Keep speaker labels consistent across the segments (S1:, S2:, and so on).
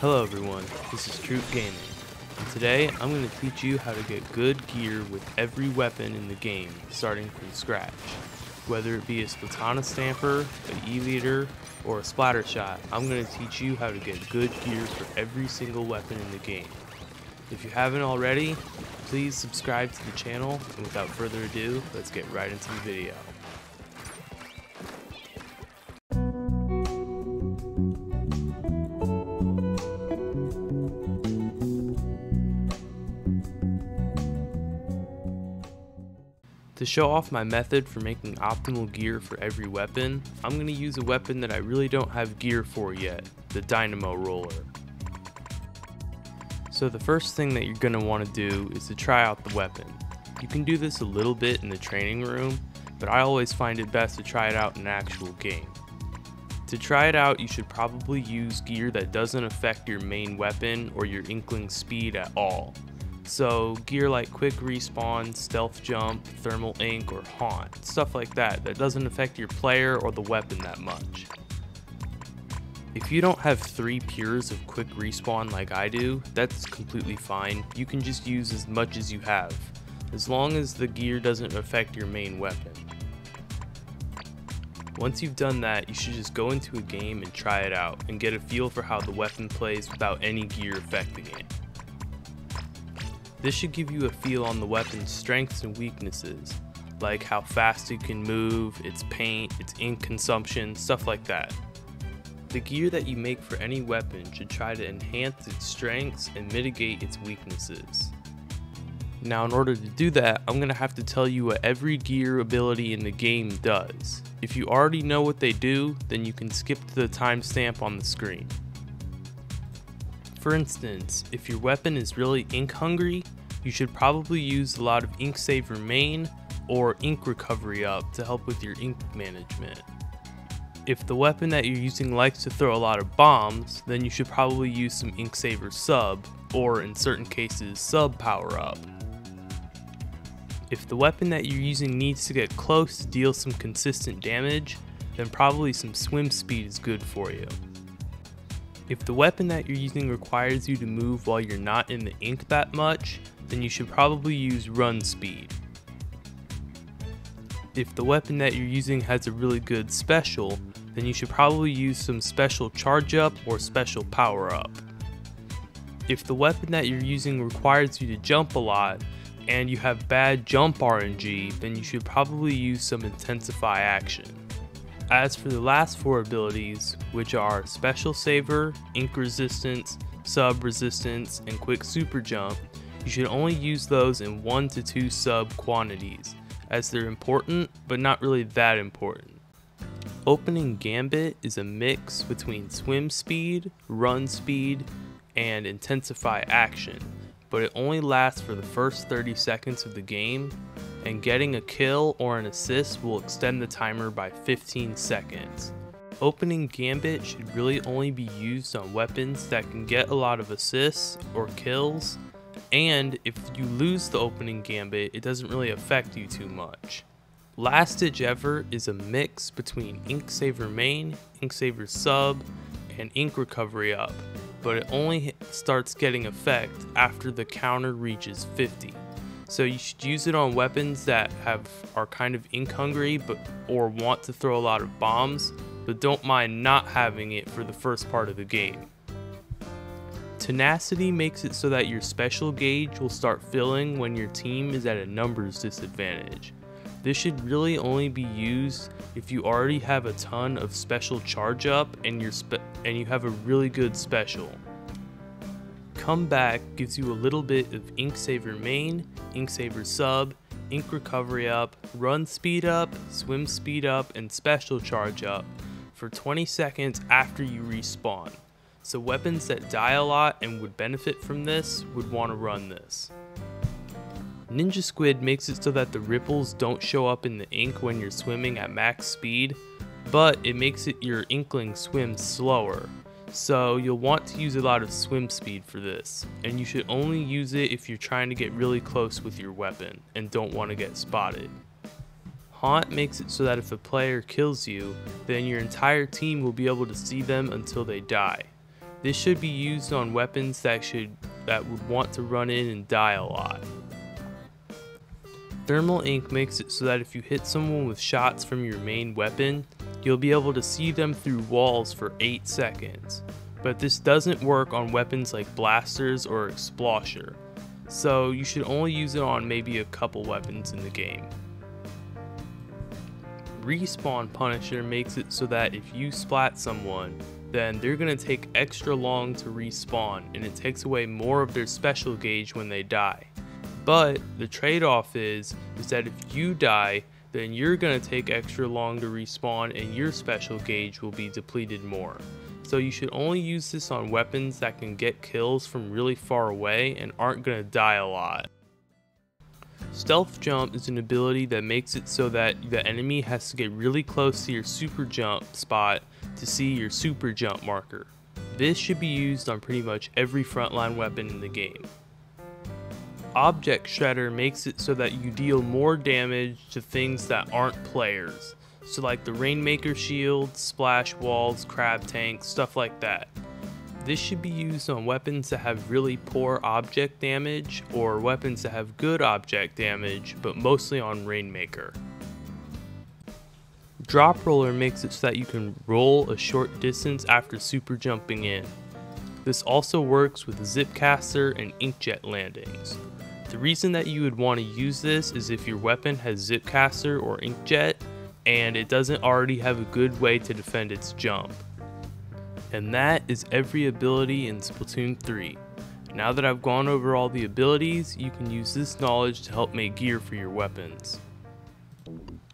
S1: Hello everyone, this is Troop Gaming, and today I'm going to teach you how to get good gear with every weapon in the game, starting from scratch. Whether it be a Splatoon stamper, an E-liter, or a splatter shot, I'm going to teach you how to get good gear for every single weapon in the game. If you haven't already, please subscribe to the channel, and without further ado, let's get right into the video. To show off my method for making optimal gear for every weapon, I'm going to use a weapon that I really don't have gear for yet, the Dynamo Roller. So the first thing that you're going to want to do is to try out the weapon. You can do this a little bit in the training room, but I always find it best to try it out in an actual game. To try it out, you should probably use gear that doesn't affect your main weapon or your Inkling speed at all. So gear like quick respawn, stealth jump, thermal ink, or haunt, stuff like that doesn't affect your player or the weapon that much. If you don't have 3 pures of quick respawn like I do, that's completely fine. You can just use as much as you have, as long as the gear doesn't affect your main weapon. Once you've done that, you should just go into a game and try it out, and get a feel for how the weapon plays without any gear affecting it. This should give you a feel on the weapon's strengths and weaknesses, like how fast it can move, its paint, its ink consumption, stuff like that. The gear that you make for any weapon should try to enhance its strengths and mitigate its weaknesses. Now in order to do that, I'm going to have to tell you what every gear ability in the game does. If you already know what they do, then you can skip to the timestamp on the screen. For instance, if your weapon is really ink hungry, you should probably use a lot of ink saver main or ink recovery up to help with your ink management. If the weapon that you're using likes to throw a lot of bombs, then you should probably use some ink saver sub, or in certain cases sub power up. If the weapon that you're using needs to get close to deal some consistent damage, then probably some swim speed is good for you. If the weapon that you're using requires you to move while you're not in the ink that much, then you should probably use run speed. If the weapon that you're using has a really good special, then you should probably use some special charge up or special power up. If the weapon that you're using requires you to jump a lot, and you have bad jump RNG, then you should probably use some intensify action. As for the last 4 abilities, which are Special Saver, Ink Resistance, Sub Resistance, and Quick Super Jump, you should only use those in 1 to 2 sub quantities, as they're important, but not really that important. Opening Gambit is a mix between swim speed, run speed, and intensify action, but it only lasts for the first 30 seconds of the game, and getting a kill or an assist will extend the timer by 15 seconds. Opening Gambit should really only be used on weapons that can get a lot of assists or kills, and if you lose the opening Gambit, it doesn't really affect you too much. Last Ditch Ever is a mix between Ink Saver main, Ink Saver sub, and Ink Recovery up, but it only starts getting effect after the counter reaches 50. So you should use it on weapons that are kind of ink hungry or want to throw a lot of bombs, but don't mind not having it for the first part of the game. Tenacity makes it so that your special gauge will start filling when your team is at a numbers disadvantage. This should really only be used if you already have a ton of special charge up and you have a really good special. Comeback gives you a little bit of Ink Saver main, Ink Saver sub, Ink Recovery up, Run Speed up, Swim Speed up, and Special Charge up for 20 seconds after you respawn. So weapons that die a lot and would benefit from this would want to run this. Ninja Squid makes it so that the ripples don't show up in the ink when you're swimming at max speed, but it makes your Inkling swim slower. So you'll want to use a lot of swim speed for this, and you should only use it if you're trying to get really close with your weapon and don't want to get spotted. Haunt makes it so that if a player kills you, then your entire team will be able to see them until they die. This should be used on weapons that would want to run in and die a lot. Thermal ink makes it so that if you hit someone with shots from your main weapon, you'll be able to see them through walls for 8 seconds. But this doesn't work on weapons like blasters or explosher, so you should only use it on maybe a couple weapons in the game. Respawn Punisher makes it so that if you splat someone, then they're going to take extra long to respawn, and it takes away more of their special gauge when they die. But the trade-off is that if you die, then you're going to take extra long to respawn and your special gauge will be depleted more. So you should only use this on weapons that can get kills from really far away and aren't going to die a lot. Stealth Jump is an ability that makes it so that the enemy has to get really close to your super jump spot to see your super jump marker. This should be used on pretty much every frontline weapon in the game. Object Shredder makes it so that you deal more damage to things that aren't players. So like the Rainmaker shield, splash walls, crab tanks, stuff like that. This should be used on weapons that have really poor object damage or weapons that have good object damage, but mostly on Rainmaker. Drop Roller makes it so that you can roll a short distance after super jumping in. This also works with Zipcaster and Inkjet landings. The reason that you would want to use this is if your weapon has Zipcaster or Inkjet and it doesn't already have a good way to defend its jump. And that is every ability in Splatoon 3. Now that I've gone over all the abilities, you can use this knowledge to help make gear for your weapons.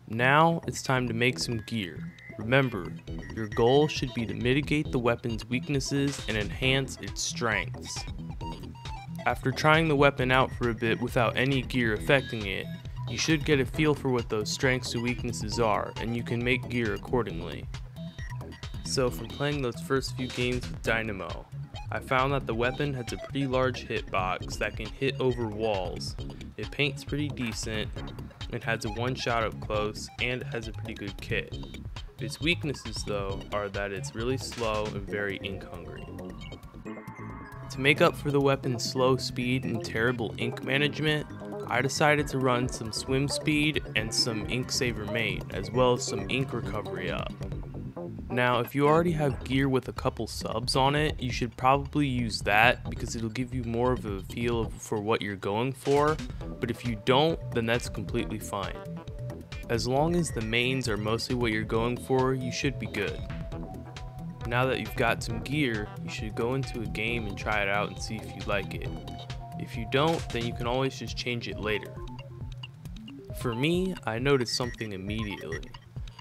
S1: Now it's time to make some gear. Remember, your goal should be to mitigate the weapon's weaknesses and enhance its strengths. After trying the weapon out for a bit without any gear affecting it, you should get a feel for what those strengths and weaknesses are, and you can make gear accordingly. So from playing those first few games with Dynamo, I found that the weapon has a pretty large hitbox that can hit over walls. It paints pretty decent, it has a one shot up close, and it has a pretty good kit. Its weaknesses though are that it's really slow and very ink hungry. To make up for the weapon's slow speed and terrible ink management, I decided to run some swim speed and some ink saver main, as well as some ink recovery up. Now if you already have gear with a couple subs on it, you should probably use that because it'll give you more of a feel for what you're going for, but if you don't, then that's completely fine. As long as the mains are mostly what you're going for, you should be good. Now that you've got some gear, you should go into a game and try it out and see if you like it. If you don't, then you can always just change it later. For me, I noticed something immediately.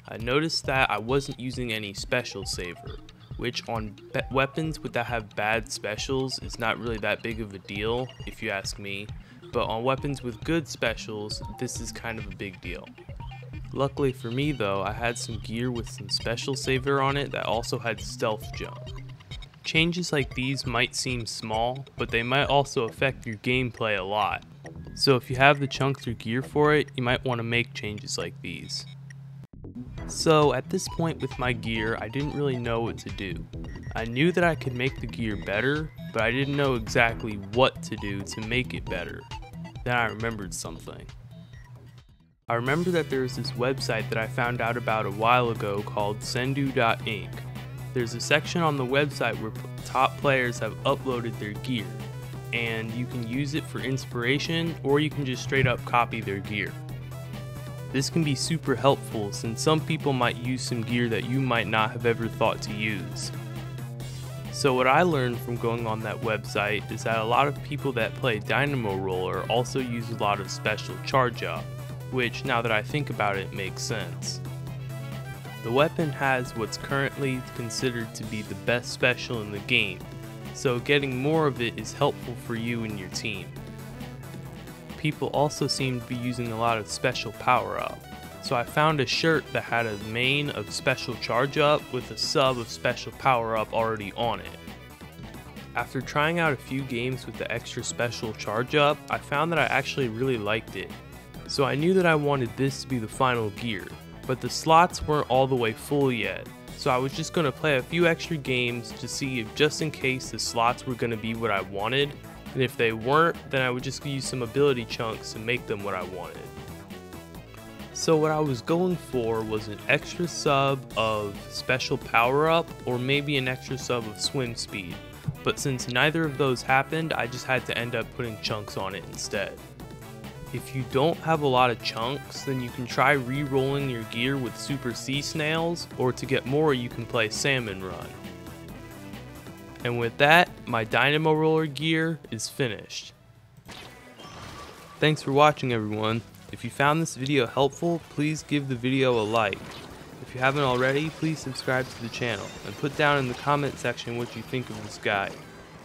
S1: I noticed that I wasn't using any special saver, which on weapons that have bad specials is not really that big of a deal, if you ask me, but on weapons with good specials, this is kind of a big deal. Luckily for me though, I had some gear with some special saver on it that also had stealth jump. Changes like these might seem small, but they might also affect your gameplay a lot. So if you have the chunks or gear for it, you might want to make changes like these. So at this point with my gear, I didn't really know what to do. I knew that I could make the gear better, but I didn't know exactly what to do to make it better. Then I remembered something. I remember that there was this website that I found out about a while ago called sendu.inc. There's a section on the website where top players have uploaded their gear, and you can use it for inspiration or you can just straight up copy their gear. This can be super helpful since some people might use some gear that you might not have ever thought to use. So what I learned from going on that website is that a lot of people that play Dynamo Roller also use a lot of special charge up, which now that I think about it makes sense. The weapon has what's currently considered to be the best special in the game, so getting more of it is helpful for you and your team. People also seem to be using a lot of special power up, so I found a shirt that had a main of special charge up with a sub of special power up already on it. After trying out a few games with the extra special charge up, I found that I actually really liked it. So I knew that I wanted this to be the final gear, but the slots weren't all the way full yet, So I was just going to play a few extra games to see if just in case the slots were going to be what I wanted, and if they weren't, then I would just use some ability chunks to make them what I wanted. So what I was going for was an extra sub of special power up or maybe an extra sub of swim speed, but since neither of those happened, I just had to end up putting chunks on it instead. If you don't have a lot of chunks, then you can try re-rolling your gear with Super Sea Snails, or to get more you can play Salmon Run. And with that, my Dynamo Roller gear is finished. Thanks for watching everyone. If you found this video helpful, please give the video a like. If you haven't already, please subscribe to the channel, and put down in the comment section what you think of this guide.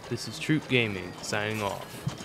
S1: This is Troop Gaming, signing off.